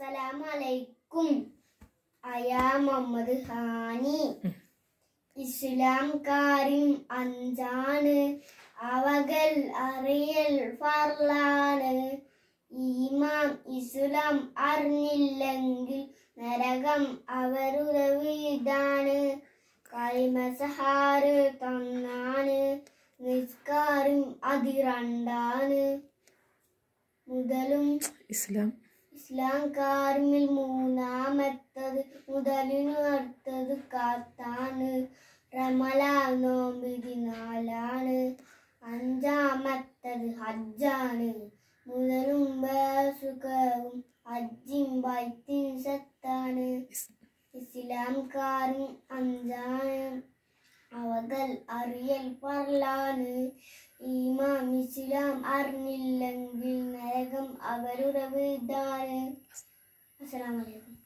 അസ്സലാമലൈക്കും. അയാ മുഹമ്മദ് ഹാനി. ഇസ്ലാം കാര്യം അഞ്ചാണ്, അവകൾ അറിയൽ ഫർളാണ്. ഈമാൻ ഇസ്ലാം അറിഞ്ഞില്ലെങ്കിൽ നരകം അവരുടെ വീടാണ്. കലിമസഹാറ് തന്നാണ്, നിസ്കാരം അതിരണ്ടാണ്. മുതലും ഇസ്ലാം കാർമിൽ മൂന്നാമത്തത്, മുതലിനു അടുത്തത് കാത്താണ്. റമലാൻ നോമ്പിതി നാലാണ്, അഞ്ചാമത്തത് ഹജ്ജാണ്. മുതലും സുഖവും ഹജ്ജിൻ ബൈത്തിൻ സത്താണ്. ഇസ്ലാം കാരും അഞ്ചാണ്, അവകൾ അറിയൽ ഫർളാണ്. ഈമാൻ ഇസ്ലാം അറിഞ്ഞില്ലെങ്കിൽ നരകം അവരുടെ വീടാണ്. അസ്സലാമു അലൈക്കും.